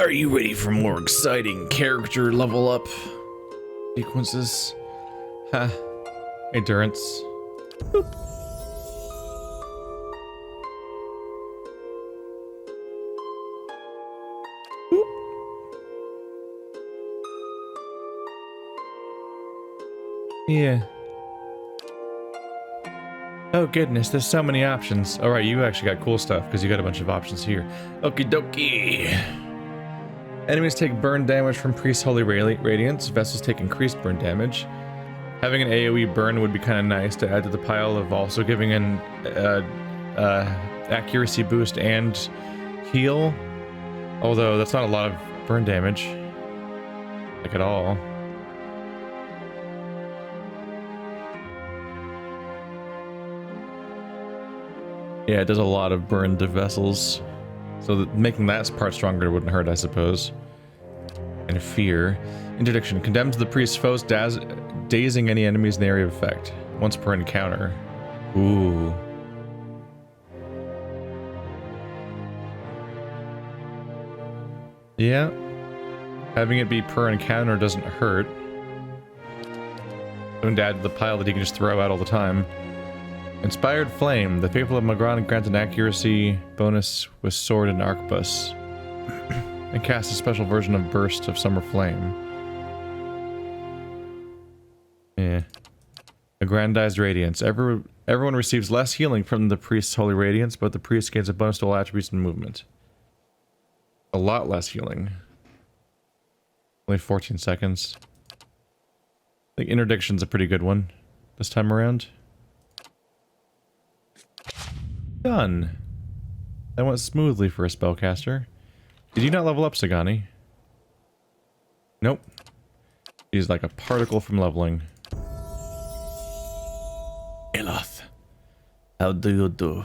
Are you ready for more exciting character level up sequences? Huh. Endurance. Boop. Boop. Yeah. Oh goodness, there's so many options. Alright, you actually got cool stuff because you got a bunch of options here. Okie dokie. Enemies take burn damage from Priest's Holy Radiance. Vessels take increased burn damage. Having an AoE burn would be kind of nice to add to the pile of also giving an accuracy boost and heal. Although that's not a lot of burn damage. Like at all. Yeah, it does a lot of burn to vessels. So that making that part stronger wouldn't hurt, I suppose. And fear. Interdiction. Condemns the priest's foes, dazing any enemies in the area of effect. Once per encounter. Ooh. Yeah. Having it be per encounter doesn't hurt. Something to add to the pile that you can just throw out all the time. Inspired Flame. The Faithful of Magran grants an accuracy bonus with sword and arquebus. And cast a special version of Burst of Summer Flame. Yeah. Aggrandized Radiance. Everyone receives less healing from the Priest's Holy Radiance, but the Priest gains a bonus to all attributes and movement. A lot less healing. Only 14 seconds. I think Interdiction's a pretty good one this time around. Done. That went smoothly for a spellcaster. Did you not level up, Sagani? Nope. He's like a particle from leveling. Eloth, how do you do?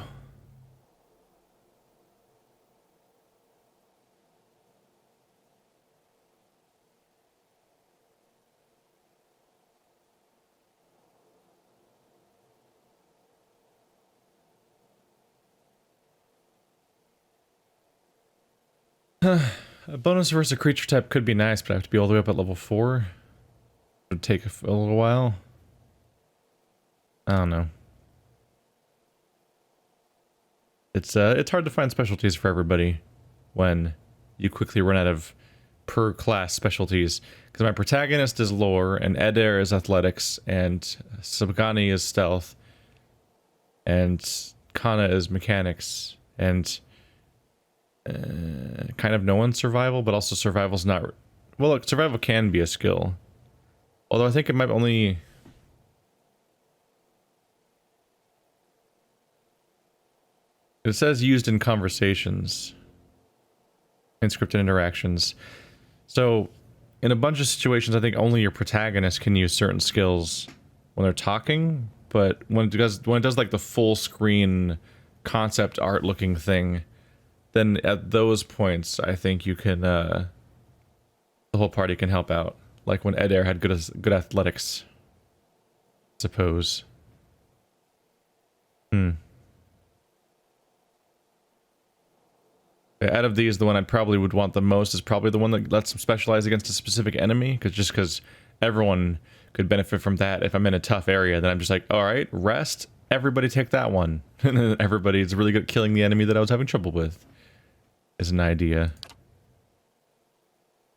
A bonus versus a creature type could be nice, but I have to be all the way up at level 4. It would take a little while. I don't know. It's hard to find specialties for everybody when you quickly run out of per class specialties. Because my protagonist is lore, and Eder is athletics, and Sabgani is stealth, and Kana is mechanics, and kind of no one's survival, but also survival's not... Well, look, survival can be a skill. Although I think it might only... It says used in conversations. In scripted interactions. So, in a bunch of situations, I think only your protagonist can use certain skills when they're talking, but when it does like the full screen concept art looking thing, then at those points, I think you can, the whole party can help out. Like when Eder had good athletics. Suppose. Out of these, the one I probably would want the most is probably the one that lets them specialize against a specific enemy, because everyone could benefit from that. If I'm in a tough area, then I'm just like, alright, rest, everybody take that one. And then everybody's really good at killing the enemy that I was having trouble with. Is an idea.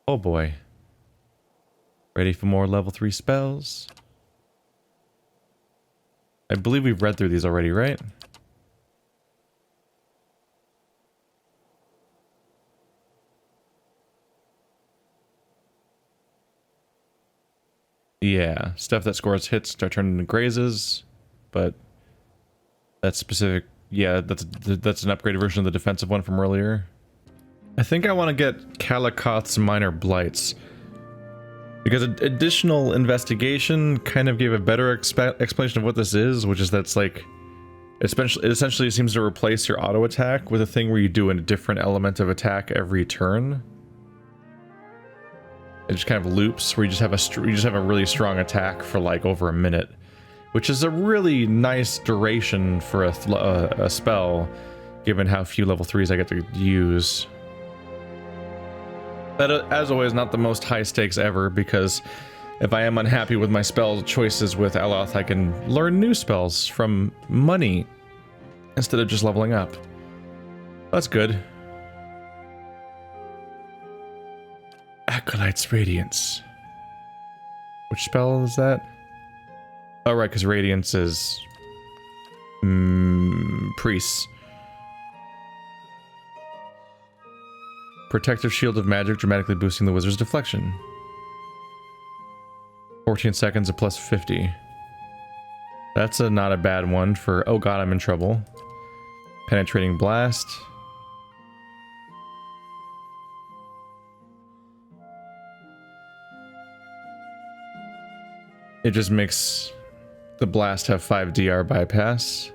Oh boy. Ready for more level 3 spells? I believe we've read through these already, right? Yeah, stuff that scores hits start turning into grazes, but that's specific. Yeah, that's an upgraded version of the defensive one from earlier. I think I want to get Calicoth's Minor Blights, because additional investigation kind of gave a better explanation of what this is, which is that's like, it essentially seems to replace your auto attack with a thing where you do a different element of attack every turn. It just kind of loops where you just have a really strong attack for like over a minute, which is a really nice duration for a spell, given how few level 3s I get to use. That, as always, not the most high stakes ever, because if I am unhappy with my spell choices with Aloth, I can learn new spells from money instead of just leveling up. That's good. Acolyte's Radiance. Which spell is that? Oh, right, because Radiance is... priests. Protective Shield of Magic, dramatically boosting the wizard's deflection. 14 seconds of plus 50. That's not a bad one for... Oh god, I'm in trouble. Penetrating Blast. It just makes the blast have 5 DR bypass.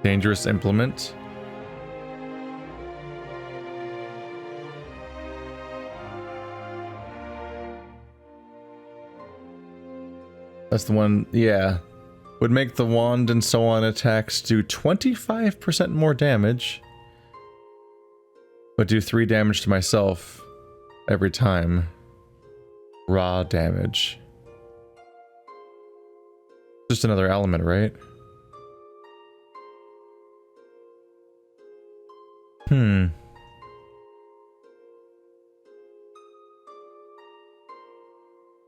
Dangerous Implement. That's the one, yeah. Would make the wand and so on attacks do 25% more damage. But do 3 damage to myself every time. Raw damage. Just another element, right?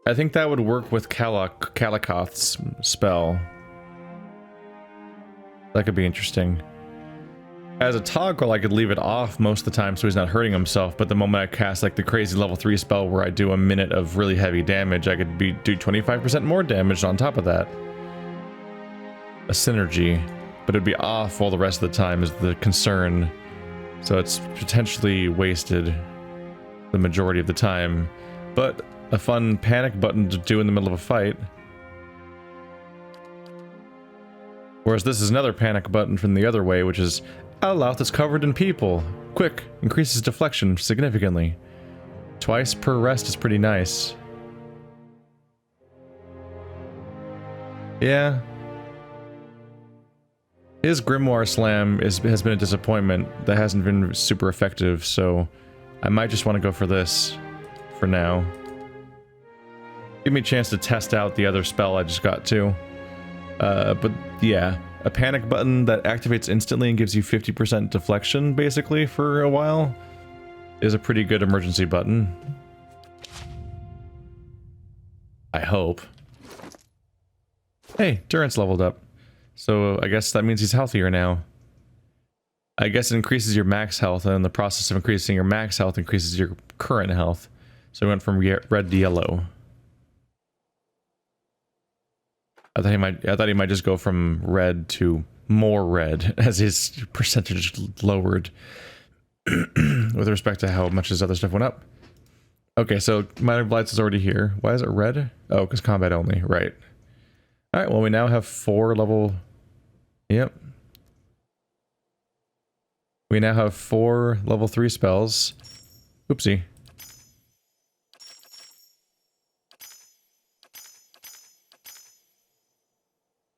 I think that would work with Kalikoth's spell. That could be interesting. As a toggle, I could leave it off most of the time so he's not hurting himself, but the moment I cast like the crazy level 3 spell where I do a minute of really heavy damage, I could do 25% more damage on top of that. A synergy, but it'd be off all the rest of the time is the concern. So it's potentially wasted the majority of the time, but a fun panic button to do in the middle of a fight. Whereas this is another panic button from the other way, which is Aloth is covered in people. Quick, increases deflection significantly. Twice per rest is pretty nice. Yeah. His Grimoire Slam has been a disappointment. That hasn't been super effective, so I might just want to go for this for now. Give me a chance to test out the other spell I just got too. But yeah, a panic button that activates instantly and gives you 50% deflection basically for a while is a pretty good emergency button. I hope. Hey, Durant's leveled up. So I guess that means he's healthier now. I guess it increases your max health, and in the process of increasing your max health increases your current health. So we went from red to yellow. I thought he might just go from red to more red as his percentage lowered with respect to how much his other stuff went up. Okay, so Minor Blights is already here. Why is it red? Oh, because combat only, right. Alright, well we now have 4 level... Yep. We now have 4 level 3 spells. Oopsie.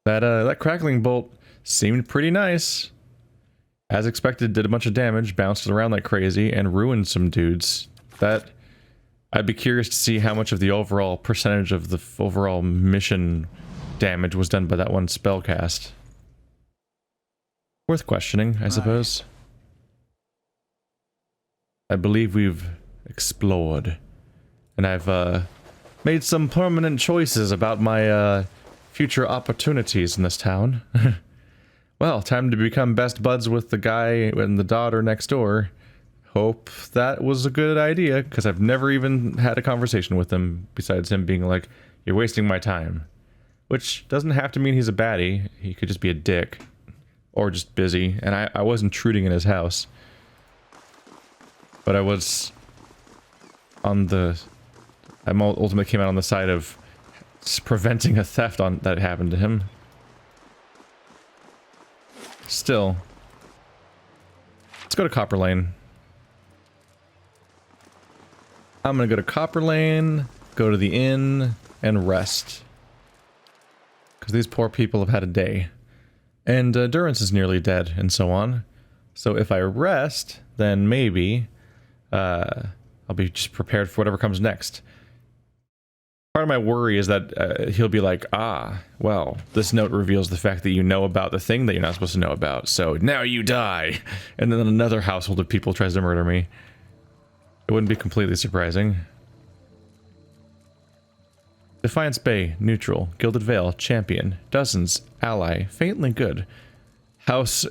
That crackling bolt seemed pretty nice. As expected, did a bunch of damage, bounced around like crazy, and ruined some dudes. I'd be curious to see how much of the overall percentage of the overall mission damage was done by that one spell cast. Worth questioning, I suppose. I believe we've explored. And I've made some permanent choices about my future opportunities in this town. Well, time to become best buds with the guy and the daughter next door. Hope that was a good idea, because I've never even had a conversation with him, besides him being like, you're wasting my time. Which doesn't have to mean he's a baddie, he could just be a dick. Or just busy, and I was intruding in his house. But I was on the... I ultimately came out on the side of preventing a theft that happened to him. Still. Let's go to Copper Lane. I'm gonna go to Copper Lane, go to the inn, and rest. Because these poor people have had a day. And Durance is nearly dead, and so on. So if I rest, then maybe I'll be just prepared for whatever comes next. Part of my worry is that he'll be like, ah, well, this note reveals the fact that you know about the thing that you're not supposed to know about, so now you die! And then another household of people tries to murder me. It wouldn't be completely surprising. Defiance Bay, neutral. Gilded Vale, champion. Dozens, ally, faintly good. House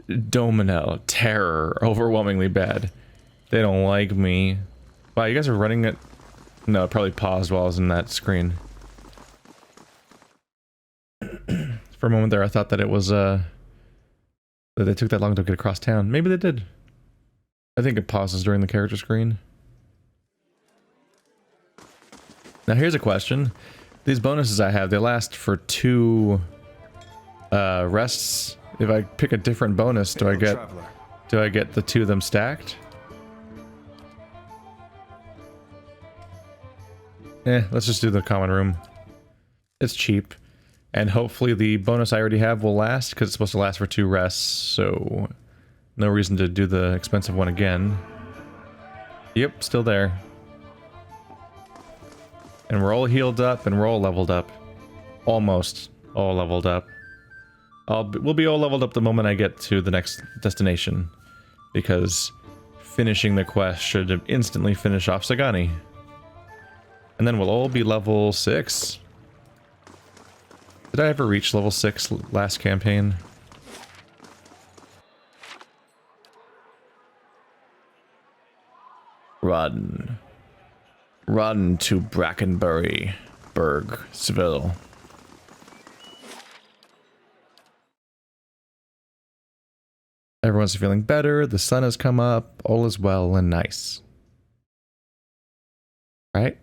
Dominel, terror, overwhelmingly bad. They don't like me. Wow, you guys are running it? No, it probably paused while I was in that screen. For a moment there, I thought that it was, that they took that long to get across town. Maybe they did. I think it pauses during the character screen. Now here's a question. These bonuses I have, they last for 2 rests. If I pick a different bonus, do I get the 2 of them stacked? Let's just do the common room. It's cheap. And hopefully the bonus I already have will last, because it's supposed to last for 2 rests, so no reason to do the expensive one again. Yep, still there. And we're all healed up, and we're all leveled up. Almost all leveled up. We'll be all leveled up the moment I get to the next destination, because finishing the quest should instantly finish off Sagani. And then we'll all be level 6. Did I ever reach level 6 last campaign? Run. Run to Brackenbury, Seville. Everyone's feeling better, the sun has come up, all is well and nice. Right?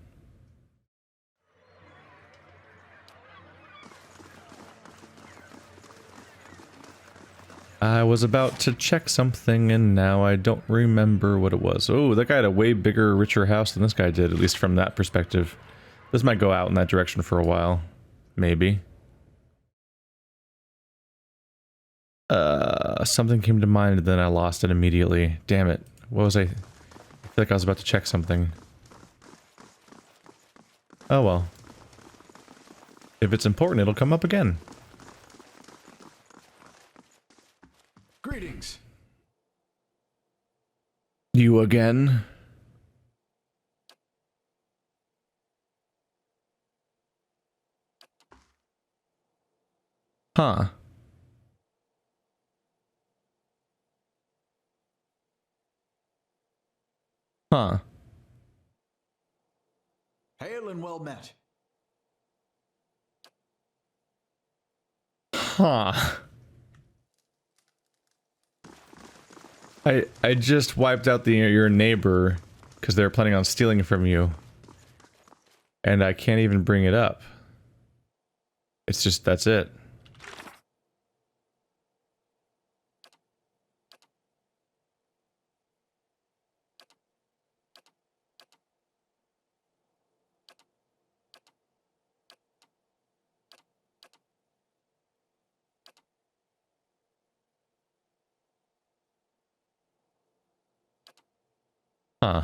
I was about to check something and now I don't remember what it was. Oh, that guy had a way bigger, richer house than this guy did, at least from that perspective. This might go out in that direction for a while. Maybe. Something came to mind and then I lost it immediately. Damn it. What was I feel like I was about to check something. Oh well. If it's important, it'll come up again. Greetings. You again? Huh. Huh. Hail and well met. Huh. I just wiped out your neighbor because they were planning on stealing it from you. And I can't even bring it up. It's just, that's it. Huh.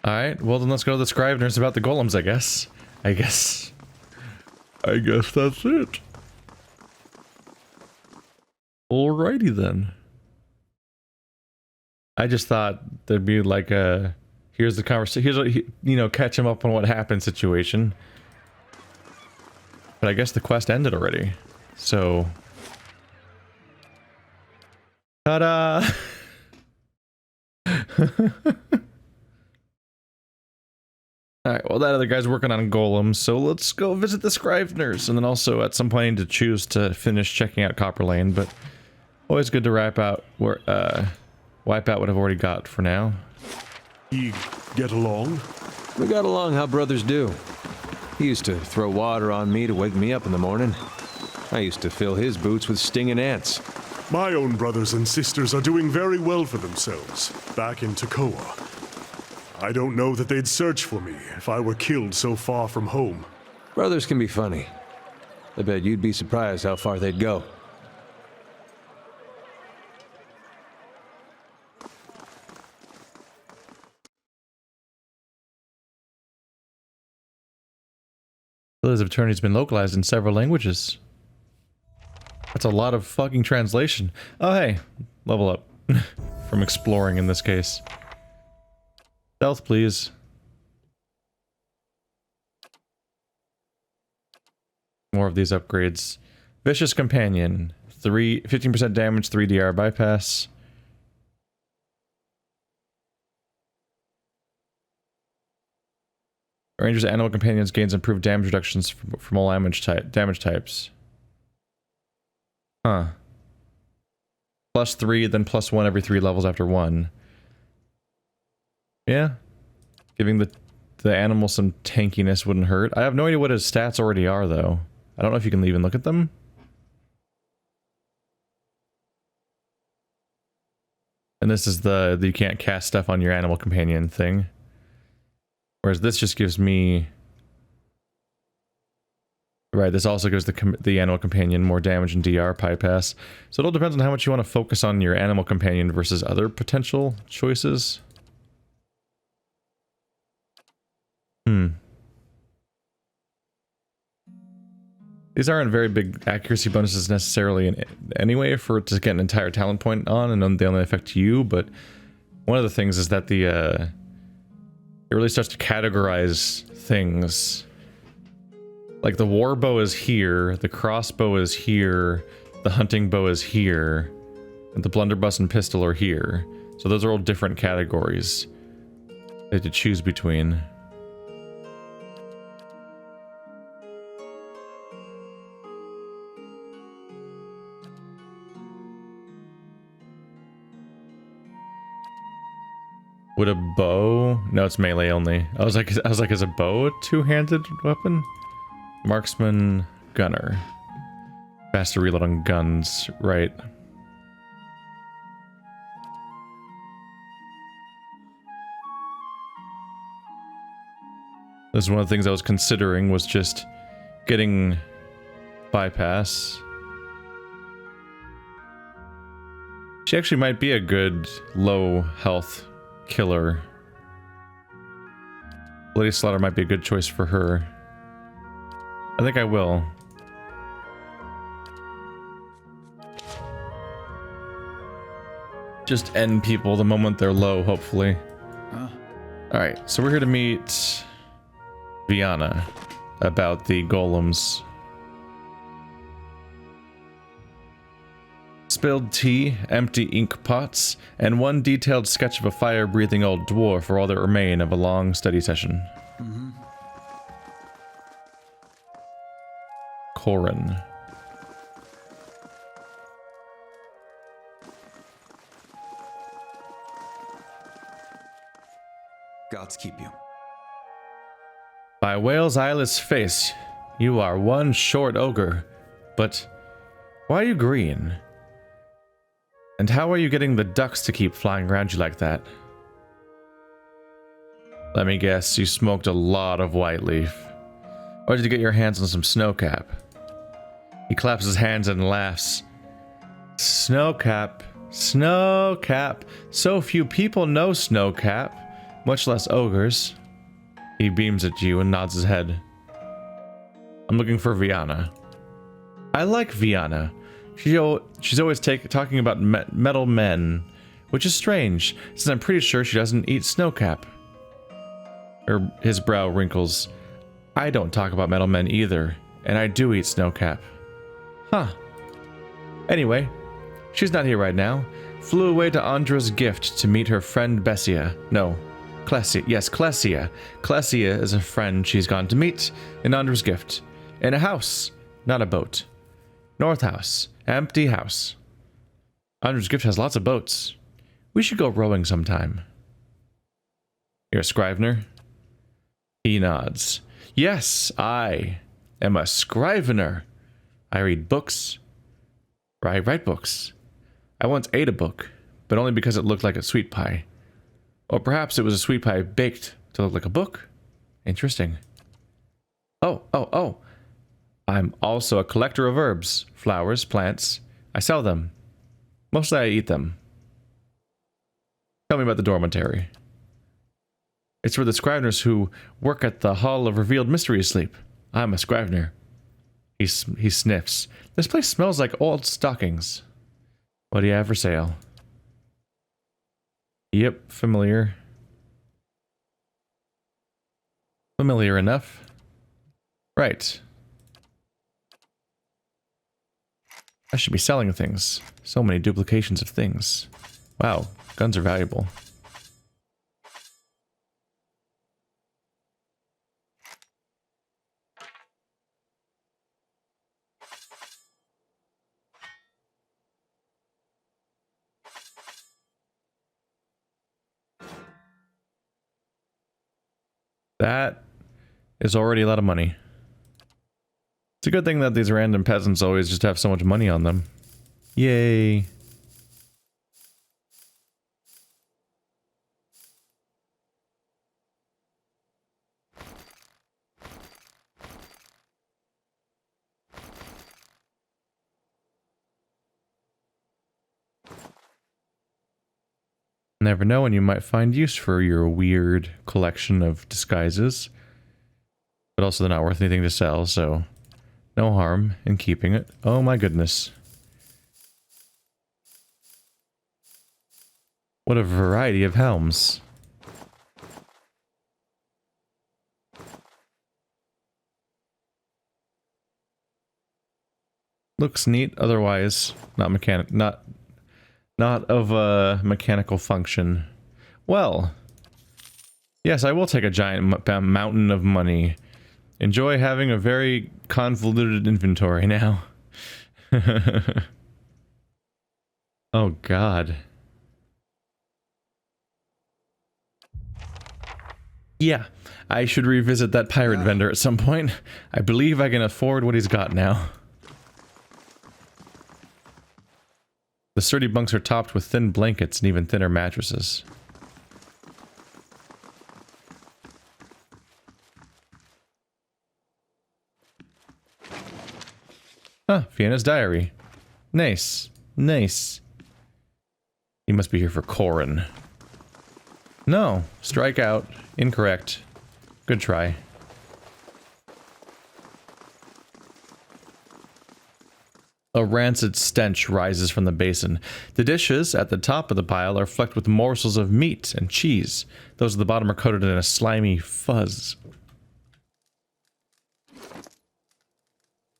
Alright, well then let's go to the Scriveners about the golems, I guess. I guess that's it. Alrighty then. I just thought there'd be like a, here's the conversation, here's what, you know, catch him up on what happened situation. But I guess the quest ended already. So... Ta-da! Alright, well that other guy's working on golems, so let's go visit the Scriveners, and then also at some point to choose to finish checking out Copper Lane, but always good to wipe out what I've already got for now. You get along? We got along how brothers do. He used to throw water on me to wake me up in the morning. I used to fill his boots with stinging ants. My own brothers and sisters are doing very well for themselves, back in Tekoa. I don't know that they'd search for me if I were killed so far from home. Brothers can be funny. I bet you'd be surprised how far they'd go. The list of attorneys has been localized in several languages. That's a lot of fucking translation. Oh hey, level up. From exploring in this case. Stealth, please. More of these upgrades. Vicious Companion. 15% damage, 3 DR bypass. Ranger's animal companions gains improved damage reductions from all damage types. Huh. +3, then +1 every 3 levels after 1. Yeah. Giving the animal some tankiness wouldn't hurt. I have no idea what his stats already are, though. I don't know if you can even look at them. And this is the you can't cast stuff on your animal companion thing. Whereas this just gives me... Right, this also gives the animal companion more damage and DR bypass. So it all depends on how much you want to focus on your animal companion versus other potential choices. These aren't very big accuracy bonuses necessarily anyway for it to get an entire talent point on, and they only affect you, but one of the things is that it really starts to categorize things. Like the war bow is here, the crossbow is here, the hunting bow is here, and the blunderbuss and pistol are here. So those are all different categories they had to choose between. Would a bow? No, it's melee only. I was like, is a bow a two-handed weapon? Marksman, gunner. Faster reload on guns, right? This is one of the things I was considering, was just getting bypass. She actually might be a good low health killer. Lady Slaughter might be a good choice for her. I think I will. Just end people the moment they're low, hopefully. Alright, so we're here to meet Viana about the golems. Spilled tea, empty ink pots, and one detailed sketch of a fire-breathing old dwarf are all that remain of a long study session. Corin. Gods keep you. By Whale's eyeless face, you are one short ogre. But why are you green? And how are you getting the ducks to keep flying around you like that? Let me guess, you smoked a lot of white leaf. Or did you get your hands on some snowcap? He claps his hands and laughs. Snowcap. Snowcap. So few people know snowcap, much less ogres. He beams at you and nods his head. I'm looking for Viana. I like Viana. She's always talking about metal men, which is strange, since I'm pretty sure she doesn't eat snowcap. His brow wrinkles. I don't talk about metal men either, and I do eat snowcap. Huh. Anyway, she's not here right now. Flew away to Ondra's gift to meet her friend Bessia. No, Clessia. Yes, Clessia. Clessia is a friend she's gone to meet in Ondra's gift. In a house, not a boat. North house. Empty house. Ondra's gift has lots of boats. We should go rowing sometime. You're a scrivener? He nods. Yes, I am a scrivener. I read books. Or I write books. I once ate a book, but only because it looked like a sweet pie. Or perhaps it was a sweet pie baked to look like a book. Interesting. Oh. I'm also a collector of herbs, flowers, plants. I sell them. Mostly I eat them. Tell me about the dormitory. It's for the Scriveners who work at the Hall of Revealed Mysteries sleep. I'm a Scrivener. He sniffs. This place smells like old stockings. What do you have for sale? Yep, familiar. Familiar enough. Right. I should be selling things. So many duplications of things. Wow, guns are valuable. That is already a lot of money. It's a good thing that these random peasants always just have so much money on them. Yay. Never know when you might find use for your weird collection of disguises. But also they're not worth anything to sell, so no harm in keeping it. Oh my goodness. What a variety of helms. Looks neat, otherwise not of a mechanical function. Well, yes, I will take a giant mountain of money. Enjoy having a very convoluted inventory now. Oh god. Yeah, I should revisit that pirate vendor at some point. I believe I can afford what he's got now. The sturdy bunks are topped with thin blankets and even thinner mattresses. Huh, Fiona's diary. Nice. Nice. He must be here for Corin. No. Strike out. Incorrect. Good try. A rancid stench rises from the basin. The dishes at the top of the pile are flecked with morsels of meat and cheese. Those at the bottom are coated in a slimy fuzz.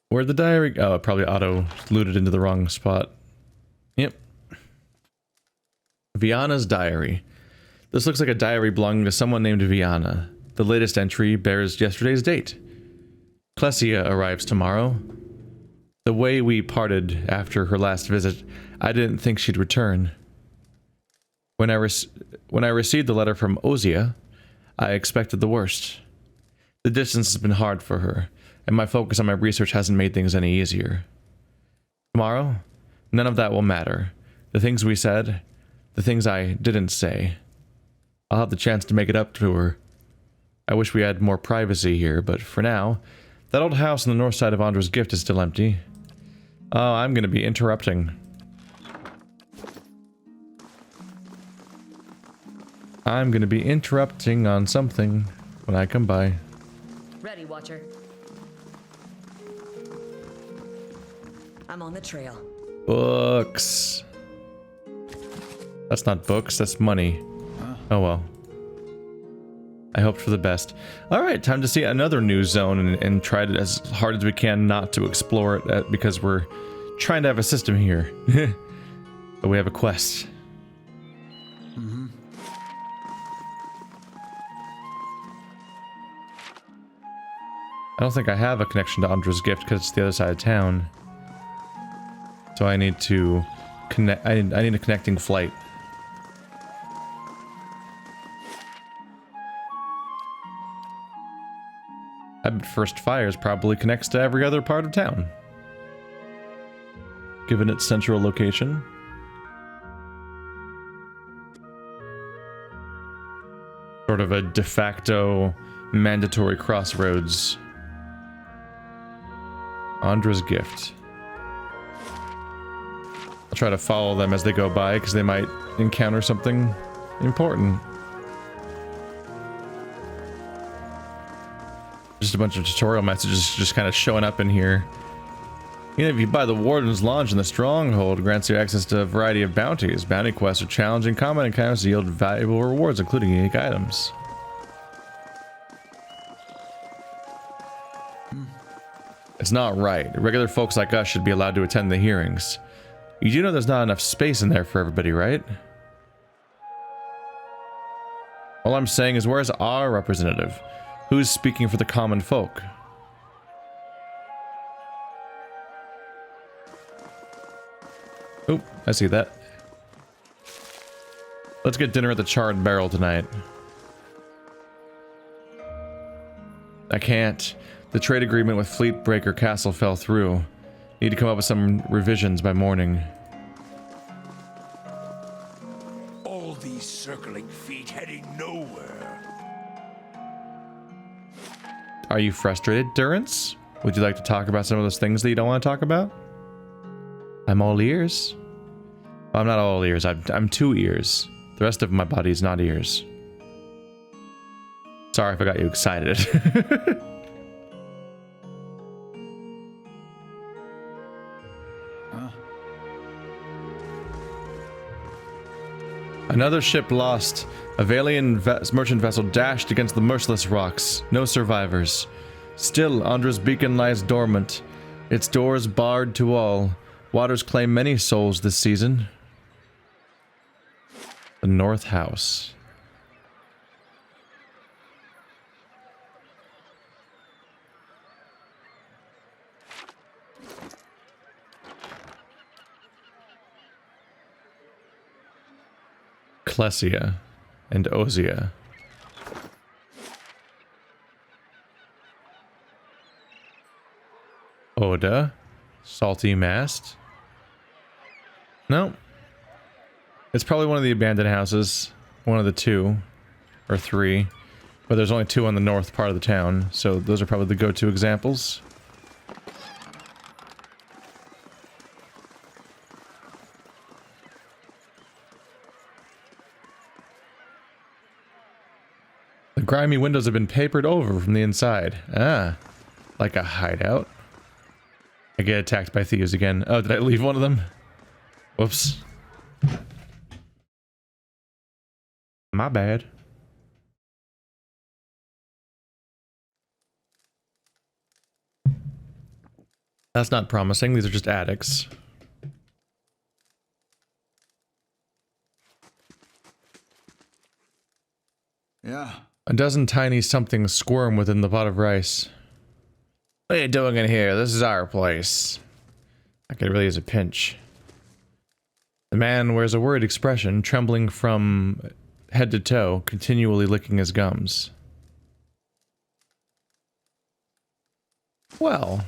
Where'd the diary... Oh, it probably auto-looted into the wrong spot. Yep. Viana's diary. This looks like a diary belonging to someone named Viana. The latest entry bears yesterday's date. Clesia arrives tomorrow. The way we parted after her last visit, I didn't think she'd return. When I received the letter from Ozia, I expected the worst. The distance has been hard for her, and my focus on my research hasn't made things any easier. Tomorrow, none of that will matter. The things we said, the things I didn't say. I'll have the chance to make it up to her. I wish we had more privacy here, but for now, that old house on the north side of Ondra's gift is still empty. Oh, I'm gonna be interrupting. I'm gonna be interrupting on something when I come by. Ready, Watcher. I'm on the trail. Books. That's not books, that's money. Oh well. I hoped for the best. Alright, time to see another new zone and try it as hard as we can not to explore it because we're trying to have a system here. But we have a quest. I don't think I have a connection to Ondra's gift because it's the other side of town. So I need to connect. I need a connecting flight. I bet First Fires probably connects to every other part of town, given its central location. Sort of a de facto mandatory crossroads. Ondra's gift. I'll try to follow them as they go by because they might encounter something important. Just a bunch of tutorial messages just kind of showing up in here. Even if you buy the Warden's Launch in the Stronghold, grants you access to a variety of bounties. Bounty quests are challenging combat encounters to yield valuable rewards, including unique items. It's not right. Regular folks like us should be allowed to attend the hearings. You do know there's not enough space in there for everybody, right? All I'm saying is, where's our representative? Who's speaking for the common folk? Oh, I see that. Let's get dinner at the Charred Barrel tonight. I can't. The trade agreement with Fleetbreaker Castle fell through. Need to come up with some revisions by morning. All these circling feet heading nowhere. Are you frustrated, Durance? Would you like to talk about some of those things that you don't want to talk about? I'm all ears. Well, I'm not all ears. I'm 2 ears. The rest of my body is not ears. Sorry if I got you excited. Another ship lost. A Valian merchant vessel dashed against the merciless rocks. No survivors. Still, Ondra's beacon lies dormant. Its doors barred to all. Waters claim many souls this season. The North House. Klesia and Ozia. Oda. Salty Mast. No. It's probably one of the abandoned houses. One of the 2. Or 3. But there's only 2 on the north part of the town. So those are probably the go-to examples. The grimy windows have been papered over from the inside. Ah. Like a hideout. I get attacked by thieves again. Oh, did I leave one of them? Whoops. My bad. That's not promising. These are just addicts. Yeah. A dozen tiny somethings squirm within the pot of rice. What are you doing in here? This is our place. I could really use a pinch. The man wears a worried expression, trembling from head to toe, continually licking his gums. Well,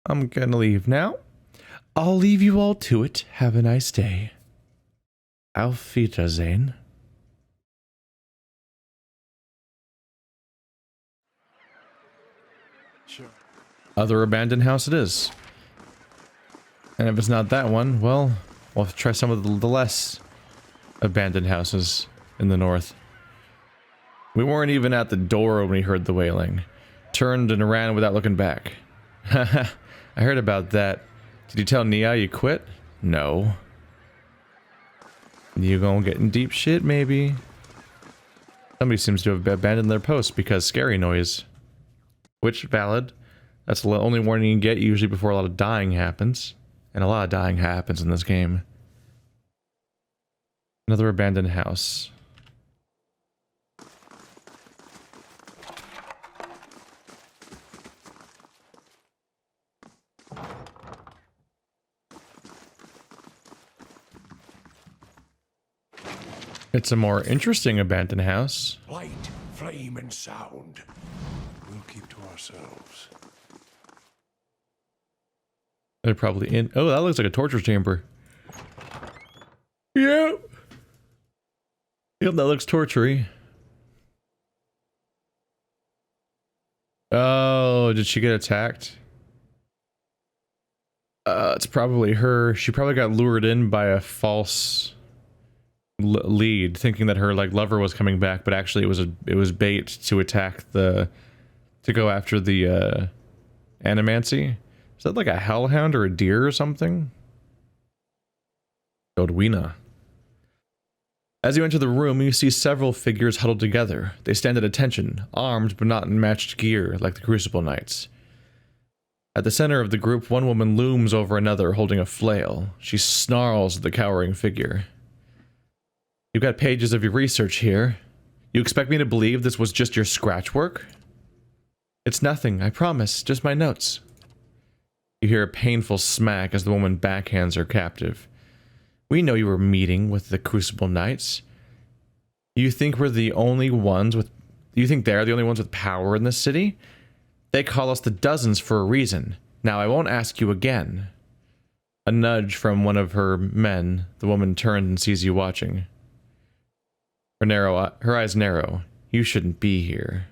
I'm gonna leave now. I'll leave you all to it. Have a nice day. Auf Wiedersehen. Sure. Other abandoned house it is. And if it's not that one, well, we'll have to try some of the less abandoned houses in the north. We weren't even at the door when we heard the wailing. Turned and ran without looking back. Haha, I heard about that. Did you tell Nia you quit? No. You gonna get in deep shit, maybe? Somebody seems to have abandoned their post because scary noise. Which, valid. That's the only warning you get usually before a lot of dying happens. And a lot of dying happens in this game. Another abandoned house. It's a more interesting abandoned house. Light, flame, and sound. We'll keep to ourselves. They're probably in. Oh, that looks like a torture chamber. Yep. Yep, that looks tortury. Oh, did she get attacked? It's probably her. She probably got lured in by a false lead, thinking that her like lover was coming back, but actually it was bait to attack to go after the animancy. Is that like a hellhound or a deer or something? Godwina. As you enter the room, you see several figures huddled together. They stand at attention, armed but not in matched gear like the Crucible Knights. At the center of the group, one woman looms over another holding a flail. She snarls at the cowering figure. You've got pages of your research here. You expect me to believe this was just your scratch work? It's nothing, I promise, just my notes. You hear a painful smack as the woman backhands her captive. We know you were meeting with the Crucible Knights. You think we're the only ones with... You think they're the only ones with power in this city? They call us the Dozens for a reason. Now, I won't ask you again. A nudge from one of her men. The woman turns and sees you watching. Her eyes narrow. You shouldn't be here.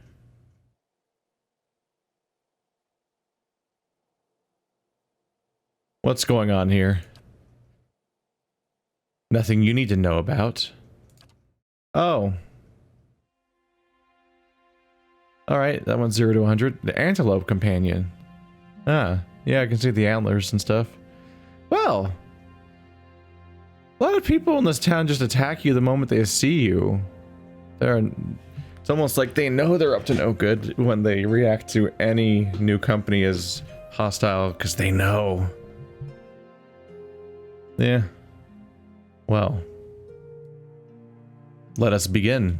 What's going on here? Nothing you need to know about. Oh. Alright, that one's 0 to 100. The Antelope Companion. Ah, yeah, I can see the antlers and stuff. Well. A lot of people in this town just attack you the moment they see you. It's almost like they know they're up to no good when they react to any new company as hostile, because they know. Yeah. Well, let us begin.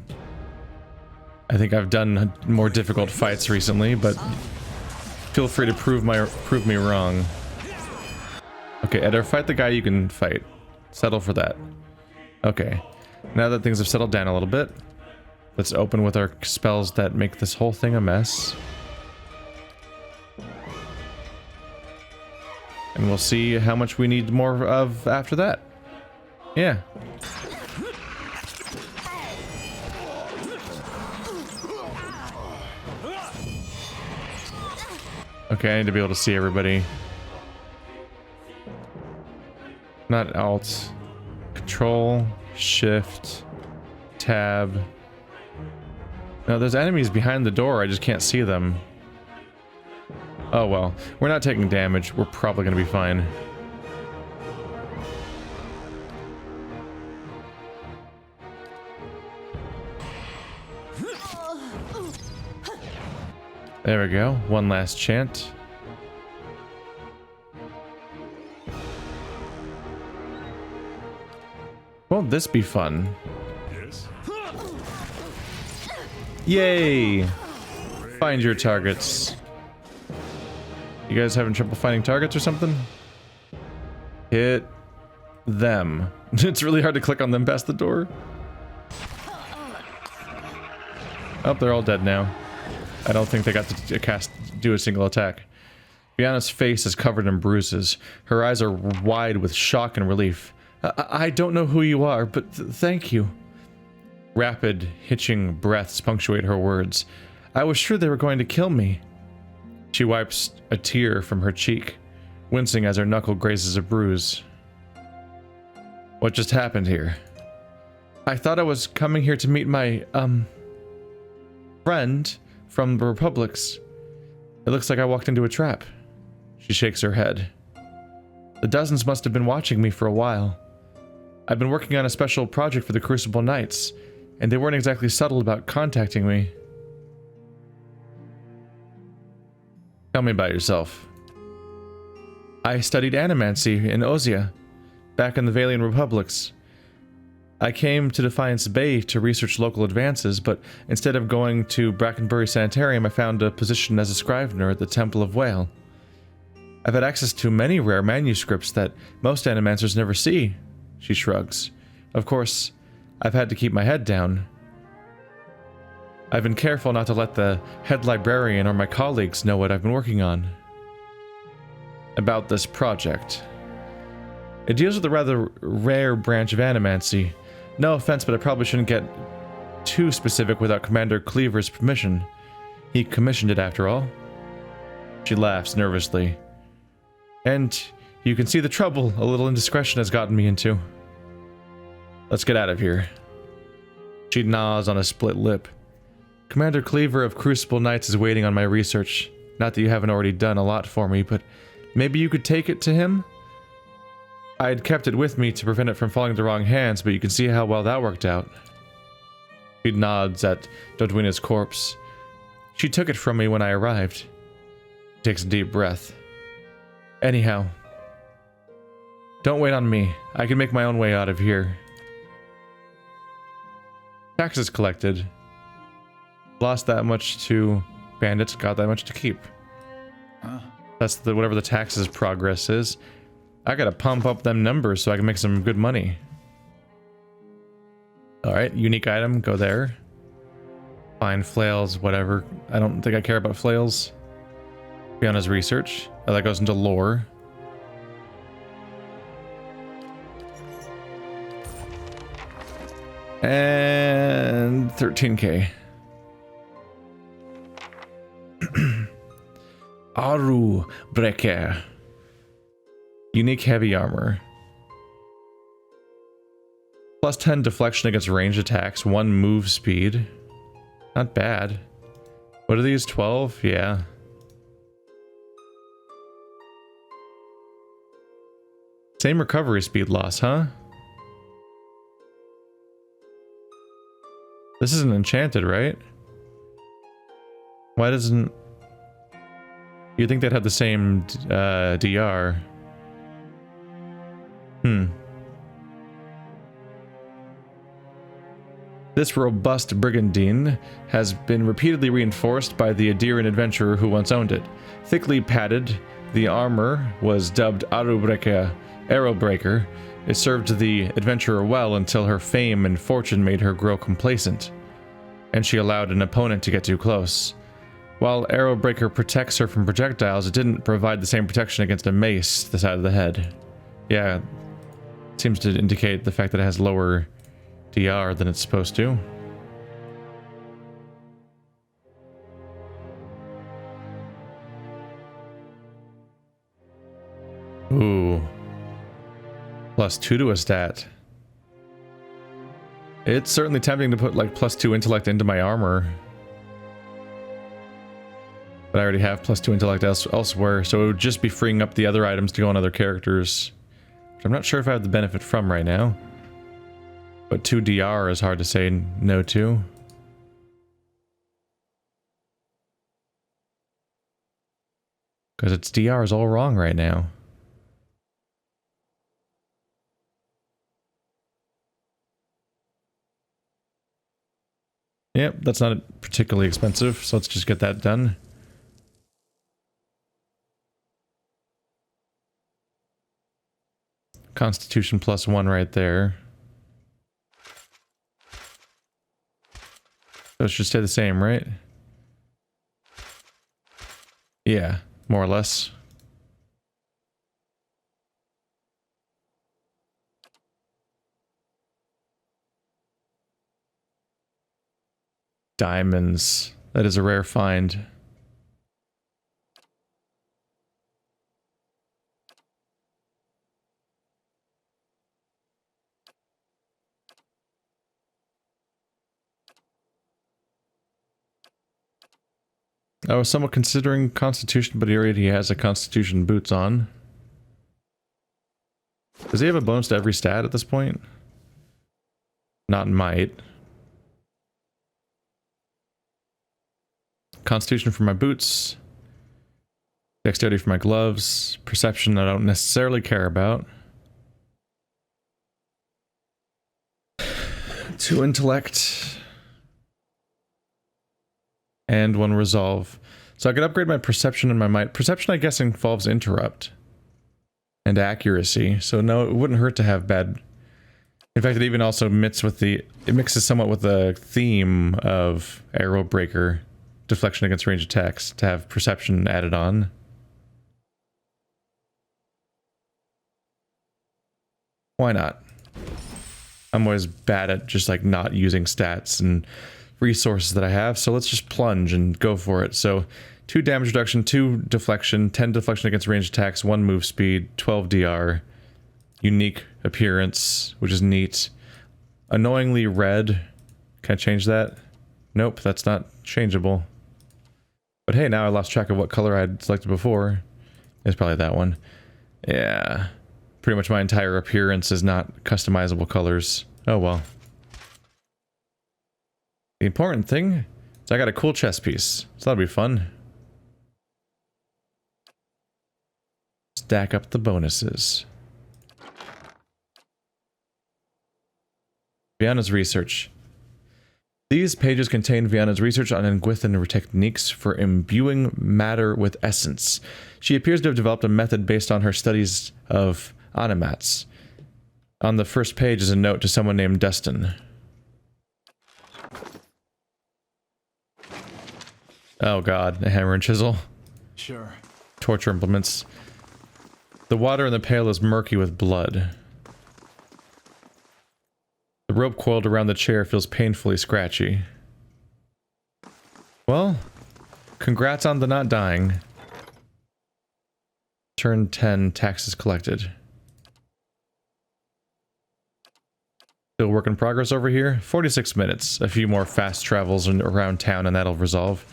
I think I've done more difficult fights recently, but feel free to prove me wrong. Okay, Edder, fight the guy you can fight. Settle for that. Okay, now that things have settled down a little bit, let's open with our spells that make this whole thing a mess. And we'll see how much we need more of after that. Yeah. Okay, I need to be able to see everybody. Not Alt. Control, Shift, Tab. No, there's enemies behind the door, I just can't see them. Oh well, we're not taking damage, we're probably gonna be fine. There we go. One last chant. Won't this be fun? Yes. Yay! Find your targets. You guys having trouble finding targets or something? Hit them. It's really hard to click on them past the door. Oh, they're all dead now. I don't think they got to do a single attack. Biana's face is covered in bruises. Her eyes are wide with shock and relief. I don't know who you are, but thank you. Rapid, hitching breaths punctuate her words. I was sure they were going to kill me. She wipes a tear from her cheek, wincing as her knuckle grazes a bruise. What just happened here? I thought I was coming here to meet my, friend from the Republics. It looks like I walked into a trap. She shakes her head. The Dozens must have been watching me for a while. I've been working on a special project for the Crucible Knights, and they weren't exactly subtle about contacting me. Tell me about yourself. I studied animancy in Ozia, back in the Valian Republics. I came to Defiance Bay to research local advances, but instead of going to Brackenbury Sanitarium, I found a position as a scrivener at the Temple of Whale. I've had access to many rare manuscripts that most animancers never see, she shrugs. Of course, I've had to keep my head down. I've been careful not to let the head librarian or my colleagues know what I've been working on. About this project. It deals with a rather rare branch of animancy. No offense, but I probably shouldn't get too specific without Commander Cleaver's permission. He commissioned it after all. She laughs nervously. And you can see the trouble a little indiscretion has gotten me into. Let's get out of here. She gnaws on a split lip. Commander Cleaver of Crucible Knights is waiting on my research. Not that you haven't already done a lot for me, but maybe you could take it to him? I had kept it with me to prevent it from falling into the wrong hands, but you can see how well that worked out. She nods at Dodwina's corpse. She took it from me when I arrived. She takes a deep breath. Anyhow, don't wait on me. I can make my own way out of here. Taxes collected. Lost that much to bandits, got that much to keep. Huh? That's the whatever the taxes progress is. I gotta pump up them numbers so I can make some good money. Alright, unique item, go there. Find flails, whatever. I don't think I care about flails. Fiona's research. Oh, that goes into lore. And 13k. Aru Breker. Unique heavy armor. Plus 10 deflection against ranged attacks, 1 move speed. Not bad. What are these? 12? Yeah. Same recovery speed loss, huh? This isn't enchanted, right? Why doesn't... You'd think they'd have the same DR. This robust brigandine has been repeatedly reinforced by the Adiran adventurer who once owned it. Thickly padded, the armor was dubbed Arubreka, Arrowbreaker. It served the adventurer well until her fame and fortune made her grow complacent, and she allowed an opponent to get too close. While Arrowbreaker protects her from projectiles, it didn't provide the same protection against a mace to the side of the head. Yeah, seems to indicate the fact that it has lower DR than it's supposed to. Ooh. +2 to a stat. It's certainly tempting to put like +2 intellect into my armor. But I already have +2 intellect elsewhere, so it would just be freeing up the other items to go on other characters. Which I'm not sure if I have the benefit from right now. But 2 DR is hard to say no to. Because its DR is all wrong right now. Yep, that's not particularly expensive, so let's just get that done. Constitution +1 right there. So it should stay the same, right? Yeah, more or less. Diamonds. That is a rare find. I was somewhat considering Constitution, but he already has a Constitution boots on. Does he have a bonus to every stat at this point? Not in might. Constitution for my boots. Dexterity for my gloves. Perception I don't necessarily care about. 2 intellect. And 1 resolve. So I could upgrade my perception and my might. Perception I guess involves interrupt. And accuracy. So no, it wouldn't hurt to have bad... In fact, it even also mixes somewhat with the theme of Arrowbreaker. Deflection against range attacks, to have perception added on. Why not? I'm always bad at just like not using stats and resources that I have, so let's just plunge and go for it. So 2 damage reduction, 2 deflection, 10 deflection against ranged attacks, 1 move speed, 12 DR, unique appearance, which is neat. Annoyingly red. Can I change that? Nope, that's not changeable. But hey, now I lost track of what color I had selected before. It's probably that one. Yeah. Pretty much my entire appearance is not customizable colors. Oh well. The important thing is I got a cool chest piece, so that'll be fun. Stack up the bonuses. Viana's research. These pages contain Viana's research on Nguithan techniques for imbuing matter with essence. She appears to have developed a method based on her studies of animats. On the first page is a note to someone named Dustin. Oh god, a hammer and chisel. Sure. Torture implements. The water in the pail is murky with blood. The rope coiled around the chair feels painfully scratchy. Well, congrats on the not dying. Turn 10, taxes collected. Still work in progress over here. 46 minutes. A few more fast travels around town and that'll resolve.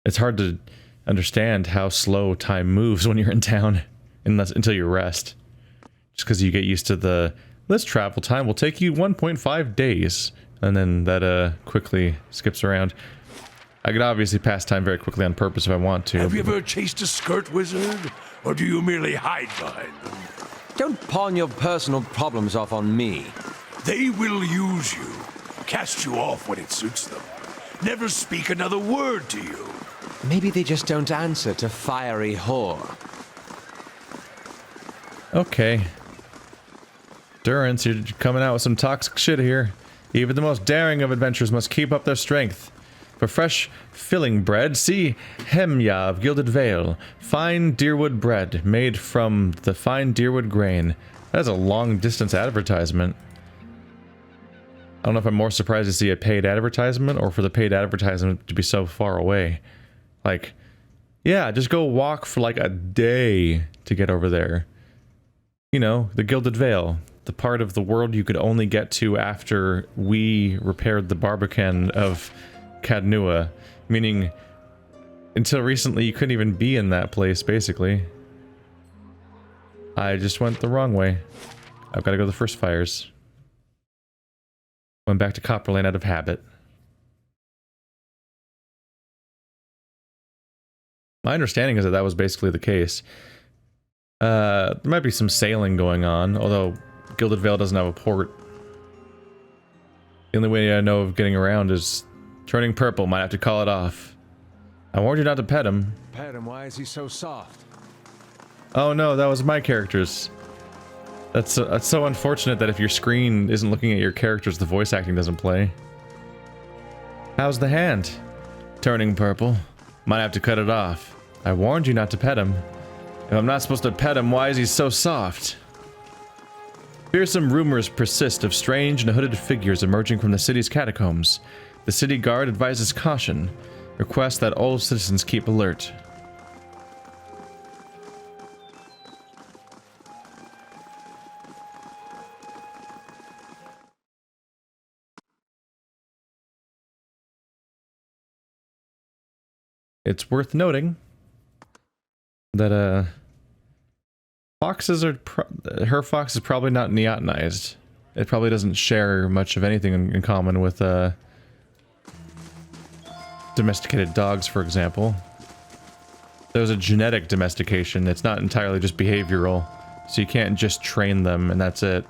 It's hard to understand how slow time moves when you're in town, until you rest. Just because you get used to the, this travel time will take you 1.5 days, and then that quickly skips around. I could obviously pass time very quickly on purpose if I want to. Have you ever chased a skirt wizard? Or do you merely hide behind them? Don't pawn your personal problems off on me. They will use you, cast you off when it suits them. Never speak another word to you. Maybe they just don't answer to fiery whore. Okay. Durance, you're coming out with some toxic shit here. Even the most daring of adventurers must keep up their strength. For fresh, filling bread, see Hemya of Gilded Vale. Fine deerwood bread, made from the fine deerwood grain. That is a long-distance advertisement. I don't know if I'm more surprised to see a paid advertisement, or for the paid advertisement to be so far away. Like, yeah, just go walk for like a day to get over there. You know, the Gilded Vale. The part of the world you could only get to after we repaired the Barbican of Cadnua. Meaning, until recently you couldn't even be in that place, basically. I just went the wrong way. I've got to go to the first fires. Went back to Copperlane out of habit. My understanding is that that was basically the case. There might be some sailing going on, although Gilded Vale doesn't have a port. The only way I know of getting around is turning purple. Might have to call it off. I warned you not to pet him. Pet him, why is he so soft? Oh no, that was my characters. That's so unfortunate that if your screen isn't looking at your characters, the voice acting doesn't play. How's the hand? Turning purple. Might have to cut it off. I warned you not to pet him. If I'm not supposed to pet him, why is he so soft? Fearsome rumors persist of strange and hooded figures emerging from the city's catacombs. The city guard advises caution. Requests that all citizens keep alert. It's worth noting that foxes are her fox is probably not neotenized. It probably doesn't share much of anything in common with domesticated dogs, for example. There's a genetic domestication. It's not entirely just behavioral, so you can't just train them and that's it.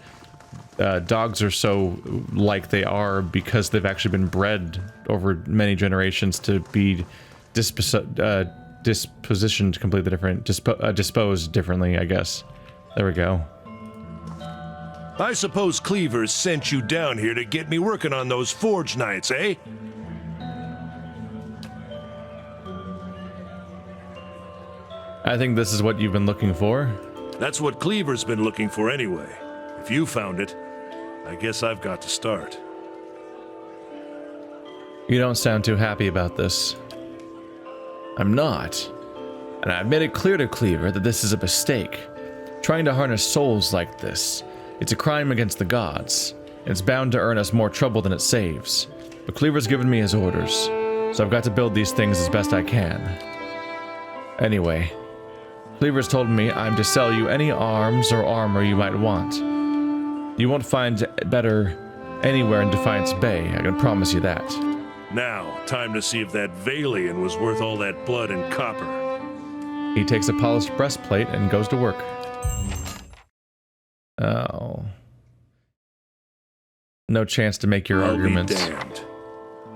Dogs are so like they are because they've actually been bred over many generations to be dispositioned completely different, disposed differently, I guess. There we go. I suppose Cleaver sent you down here to get me working on those forge nights, eh? I think this is what you've been looking for. That's what Cleaver's been looking for anyway. If you found it, I guess I've got to start. You don't sound too happy about this. I'm not. And I've made it clear to Cleaver that this is a mistake. Trying to harness souls like this, it's a crime against the gods. It's bound to earn us more trouble than it saves. But Cleaver's given me his orders, so I've got to build these things as best I can. Anyway, Cleaver's told me I'm to sell you any arms or armor you might want. You won't find better anywhere in Defiance Bay, I can promise you that. Now, time to see if that Valian was worth all that blood and copper. He takes a polished breastplate and goes to work. Oh. No chance to make your arguments. I'll be damned.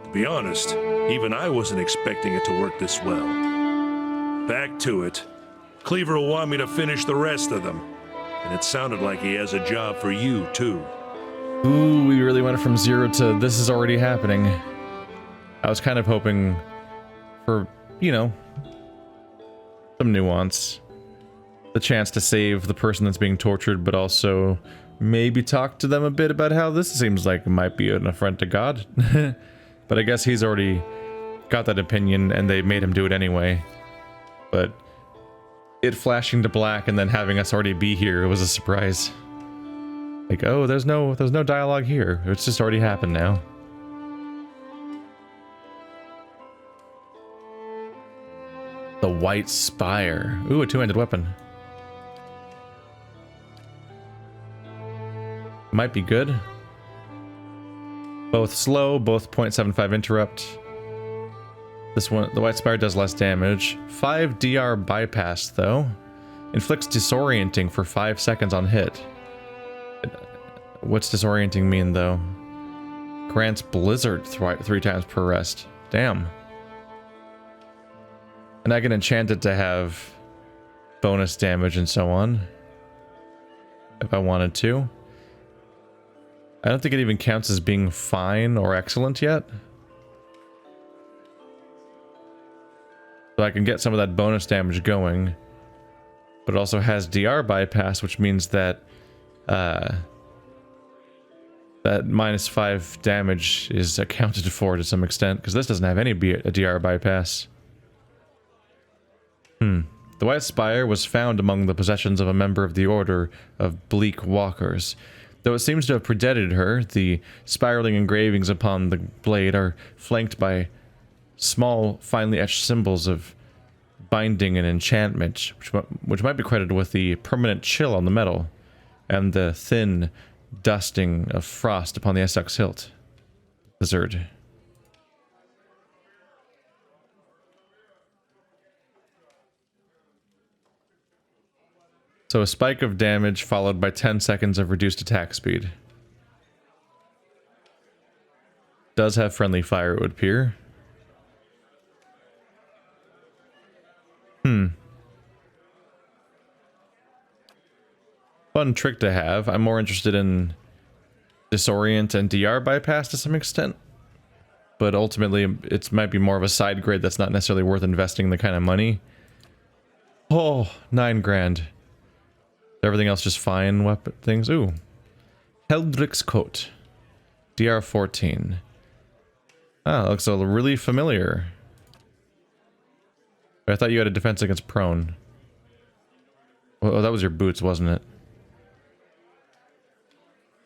To be honest, even I wasn't expecting it to work this well. Back to it. Cleaver will want me to finish the rest of them. And it sounded like he has a job for you, too. Ooh, we really went from 0 to this is already happening. I was kind of hoping for, you know, some nuance. The chance to save the person that's being tortured, but also maybe talk to them a bit about how this seems like it might be an affront to God. But I guess he's already got that opinion and they made him do it anyway. But it flashing to black and then having us already be here was a surprise. Like, oh, there's no dialogue here. It's just already happened now. The White Spire. Ooh, a two-handed weapon. Might be good. Both slow, both 0.75 interrupt. This one, the White Spire does less damage. 5 DR bypass, though. Inflicts disorienting for 5 seconds on hit. What's disorienting mean, though? Grants blizzard 3 times per rest. Damn. And I can enchant it to have bonus damage and so on. If I wanted to. I don't think it even counts as being fine or excellent yet. So I can get some of that bonus damage going. But it also has DR bypass, which means that that -5 damage is accounted for to some extent, because this doesn't have any DR bypass. The White Spire was found among the possessions of a member of the Order of Bleak Walkers. Though it seems to have predated her, the spiraling engravings upon the blade are flanked by small, finely etched symbols of binding and enchantment, which might be credited with the permanent chill on the metal, and the thin dusting of frost upon the Essex hilt. Blizzard. So a spike of damage followed by 10 seconds of reduced attack speed. Does have friendly fire, it would appear. Fun trick to have. I'm more interested in disorient and DR bypass to some extent. But ultimately, it might be more of a side grade that's not necessarily worth investing the kind of money. Oh, 9 grand. Everything else just fine weapon things. Ooh. Heldrick's coat. DR 14. Ah, looks really familiar. I thought you had a defense against prone. Oh, that was your boots, wasn't it?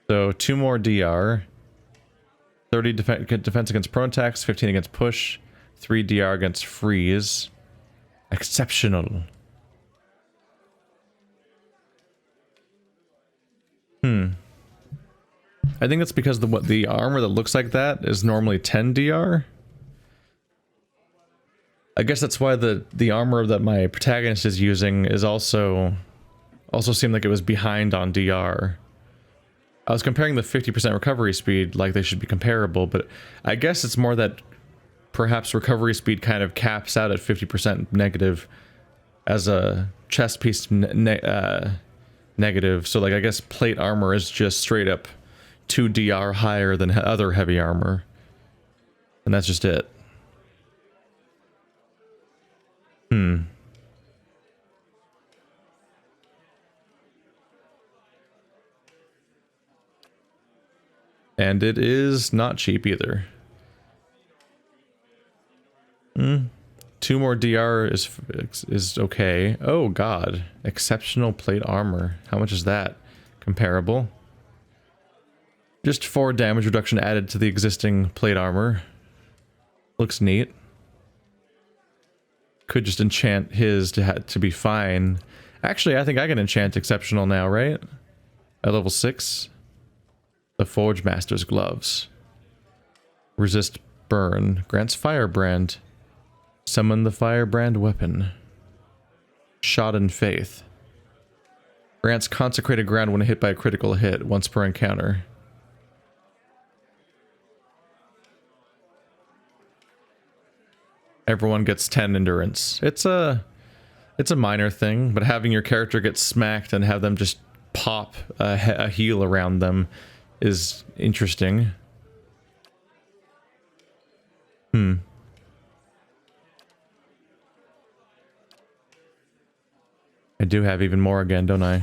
So 2 more DR. 30 defense against prone attacks, 15 against push, 3 DR against freeze. Exceptional. I think that's because the armor that looks like that is normally 10 DR. I guess that's why the armor that my protagonist is using is also seemed like it was behind on DR. I was comparing the 50% recovery speed like they should be comparable, but I guess it's more that perhaps recovery speed kind of caps out at 50% negative as a chest piece negative. So like I guess plate armor is just straight up 2 DR higher than other heavy armor. And that's just it. And it is not cheap either. 2 more DR is okay. Oh god. Exceptional plate armor. How much is that? Comparable. Just 4 damage reduction added to the existing plate armor. Looks neat. Could just enchant his to be fine. Actually, I think I can enchant exceptional now, right? At level 6. The Forge Master's Gloves. Resist burn. Grants Firebrand. Summon the Firebrand weapon. Shot in Faith. Grants consecrated ground when hit by a critical hit, once per encounter. Everyone gets 10 endurance. It's a minor thing, but having your character get smacked and have them just pop a heal around them is interesting. I do have even more again, don't I?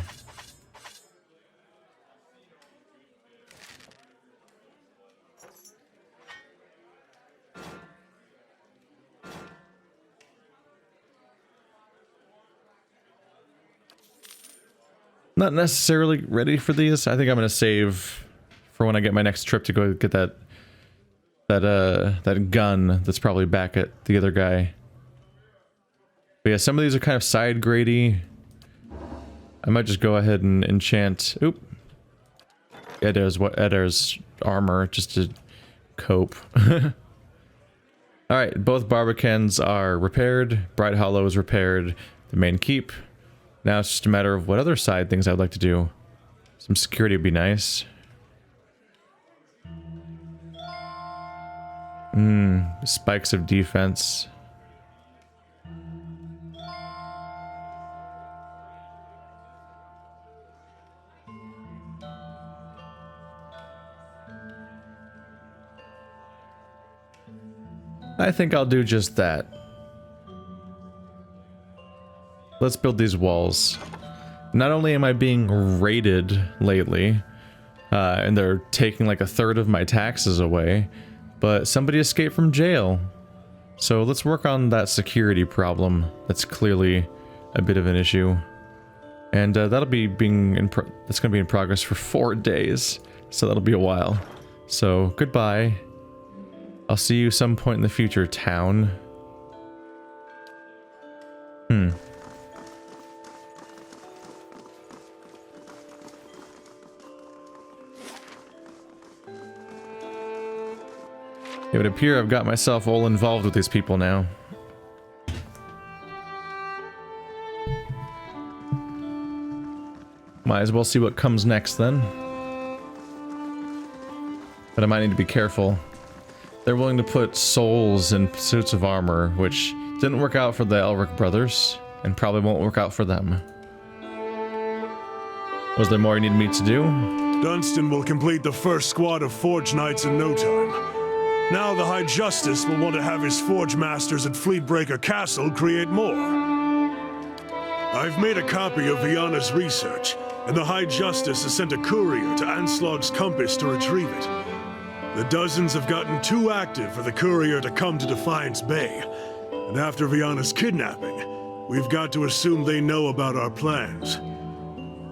Not necessarily ready for these. I think I'm gonna save for when I get my next trip to go get that gun that's probably back at the other guy. But yeah, some of these are kind of side grady. I might just go ahead and enchant. Oop. Eddar's armor just to cope. Alright, both Barbicans are repaired. Bright Hollow is repaired. The main keep. Now it's just a matter of what other side things I would like to do. Some security would be nice. Spikes of defense. I think I'll do just that. Let's build these walls. Not only am I being raided lately, and they're taking like 1/3 of my taxes away, but somebody escaped from jail. So let's work on that security problem. That's clearly a bit of an issue. And that'll be that's gonna be in progress for 4 days. So that'll be a while. So goodbye. I'll see you some point in the future, town. It would appear I've got myself all involved with these people now. Might as well see what comes next then. But I might need to be careful. They're willing to put souls in suits of armor, which didn't work out for the Elric brothers, and probably won't work out for them. Was there more you need me to do? Dunstan will complete the first squad of Forge Knights in no time. Now the High Justice will want to have his Forge Masters at Fleetbreaker Castle create more. I've made a copy of Viana's research, and the High Justice has sent a courier to Anslog's Compass to retrieve it. The dozens have gotten too active for the courier to come to Defiance Bay, and after Viana's kidnapping, we've got to assume they know about our plans.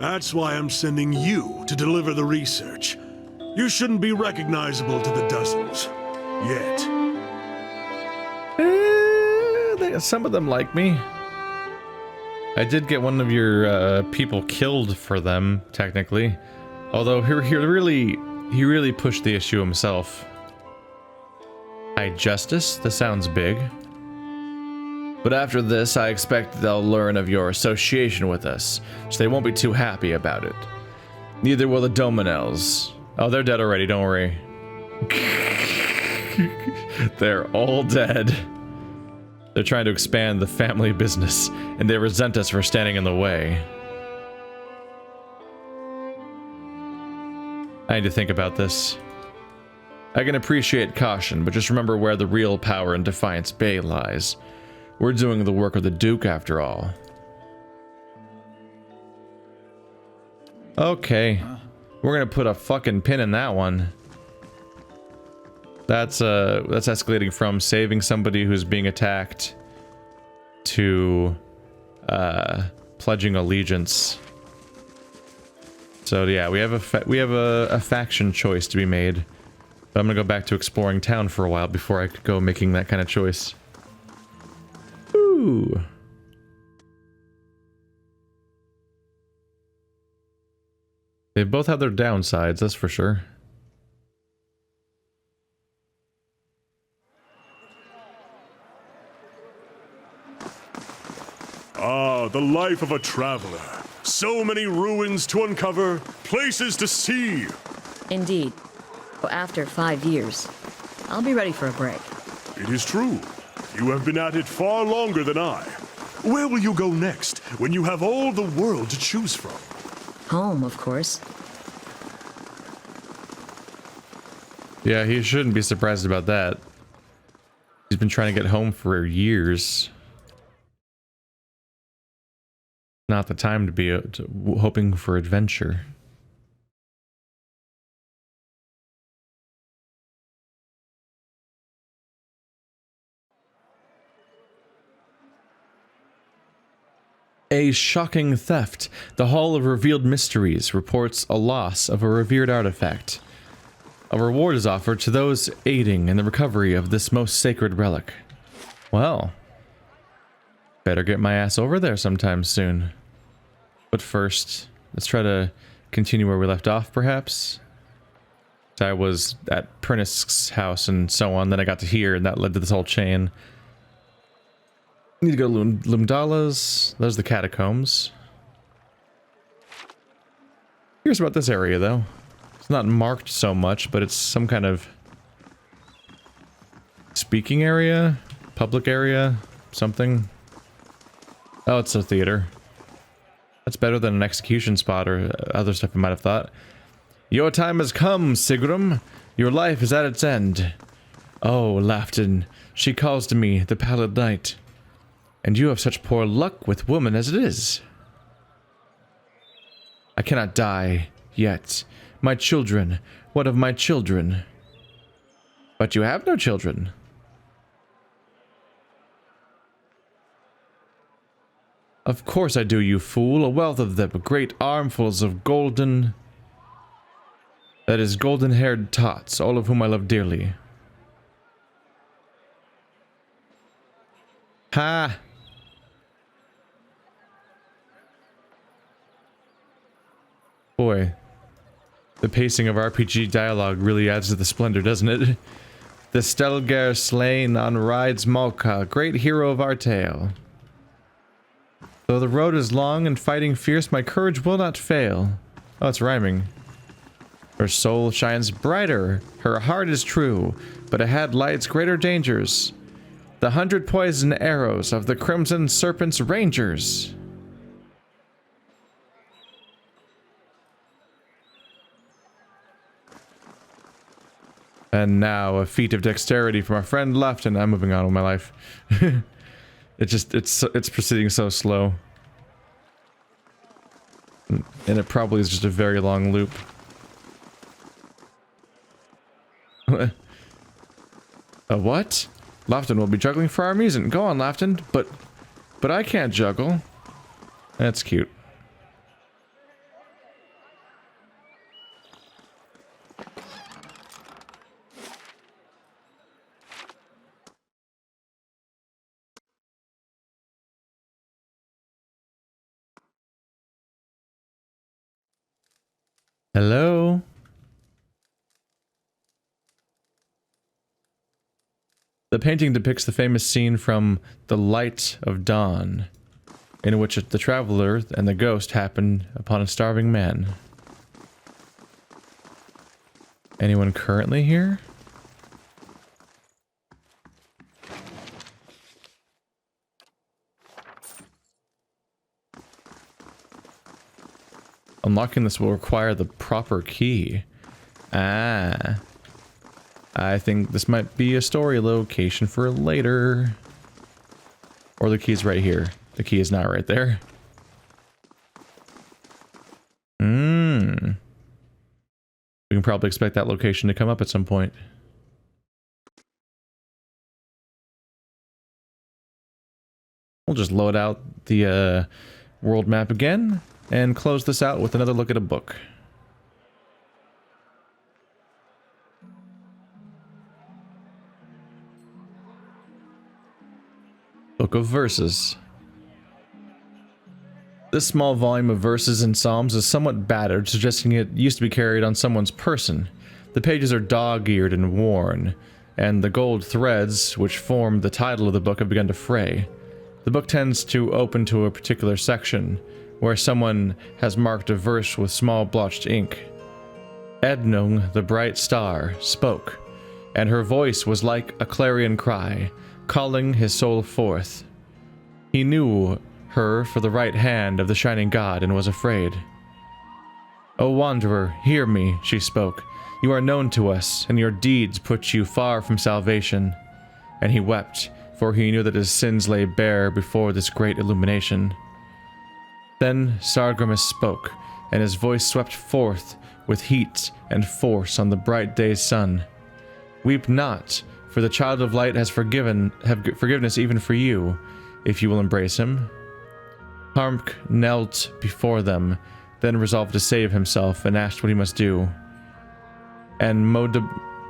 That's why I'm sending you to deliver the research. You shouldn't be recognizable to the dozens. Yet. Some of them like me. I did get one of your people killed for them, technically. Although he really pushed the issue himself. High Justice? That sounds big. But after this, I expect they'll learn of your association with us, so they won't be too happy about it. Neither will the Dominels. Oh, they're dead already, don't worry. They're all dead. They're trying to expand the family business, and they resent us for standing in the way. I need to think about this. I can appreciate caution, but just remember where the real power in Defiance Bay lies. We're doing the work of the Duke, after all. Okay. We're gonna put a fucking pin in that one. That's escalating from saving somebody who's being attacked to pledging allegiance. So yeah, we have a faction choice to be made. But I'm gonna go back to exploring town for a while before I could go making that kind of choice. Ooh. They both have their downsides, that's for sure. Ah, the life of a traveler. So many ruins to uncover, places to see. Indeed. But after 5 years, I'll be ready for a break. It is true. You have been at it far longer than I. Where will you go next, when you have all the world to choose from? Home, of course. Yeah, he shouldn't be surprised about that. He's been trying to get home for years. Not the time to be hoping for adventure. A shocking theft. The Hall of Revealed Mysteries reports a loss of a revered artifact. A reward is offered to those aiding in the recovery of this most sacred relic. Well, better get my ass over there sometime soon. But first, let's try to continue where we left off, perhaps. I was at Prentice's house and so on, then I got to here, and that led to this whole chain. Need to go to Lumdala's. There's the catacombs. Here's about this area, though. It's not marked so much, but it's some kind of speaking area, public area, something. Oh, it's a theater. That's better than an execution spot or other stuff I might have thought. Your time has come, Sigrun. Your life is at its end. Oh, Lafton, she calls to me, the pallid night. And you have such poor luck with woman as it is. I cannot die yet. My children, what of my children? But you have no children. Of course I do, you fool. A wealth of them, great armfuls of golden... That is, golden-haired tots, all of whom I love dearly. Ha! Boy, the pacing of RPG dialogue really adds to the splendor, doesn't it? The Stelgar slain on rides Malka, great hero of our tale. Though the road is long and fighting fierce, my courage will not fail. Oh, it's rhyming. Her soul shines brighter, her heart is true, but ahead lies greater dangers. The 100 poison arrows of the Crimson Serpent's Rangers. And now a feat of dexterity from our friend Lafton. I'm moving on with my life. It's proceeding so slow. And it probably is just a very long loop. A what? Lafton will be juggling for our amusement. Go on, Lafton. But I can't juggle. That's cute. Hello? The painting depicts the famous scene from The Light of Dawn, in which the traveler and the ghost happen upon a starving man. Anyone currently here? Unlocking this will require the proper key. Ah. I think this might be a story location for later. Or the key's right here. The key is not right there. We can probably expect that location to come up at some point. We'll just load out the world map again and close this out with another look at a book. Book of Verses. This small volume of verses and psalms is somewhat battered, suggesting it used to be carried on someone's person. The pages are dog-eared and worn, and the gold threads which form the title of the book have begun to fray. The book tends to open to a particular section, where someone has marked a verse with small blotched ink. Ednung, the bright star, spoke, and her voice was like a clarion cry, calling his soul forth. He knew her for the right hand of the shining god and was afraid. "O wanderer, hear me," she spoke. "You are known to us, and your deeds put you far from salvation." And he wept, for he knew that his sins lay bare before this great illumination. Then Sargramus spoke, and his voice swept forth with heat and force on the bright day's sun. "Weep not, for the child of light has forgiveness even for you, if you will embrace him." Harmk knelt before them, then resolved to save himself, and asked what he must do. And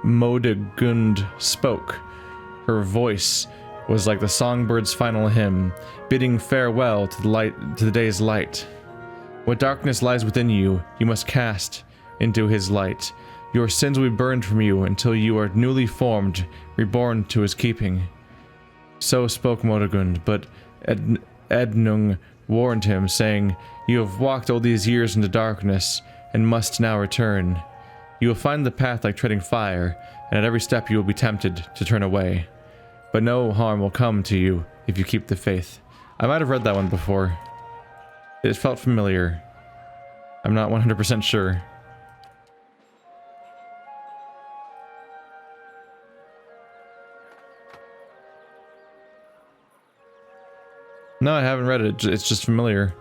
Modegund spoke. Her voice was like the songbird's final hymn, bidding farewell to the day's light. "What darkness lies within you, you must cast into his light. Your sins will be burned from you until you are newly formed, reborn to his keeping." So spoke Modegund, but Ednung warned him, saying, "You have walked all these years into darkness, and must now return. You will find the path like treading fire, and at every step you will be tempted to turn away. But no harm will come to you if you keep the faith." I might have read that one before. It felt familiar. I'm not 100% sure. No, I haven't read it. It's just familiar.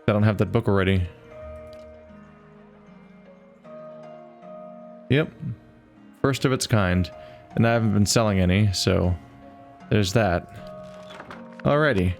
I don't have that book already. Yep. First of its kind. And I haven't been selling any, so there's that. Alrighty.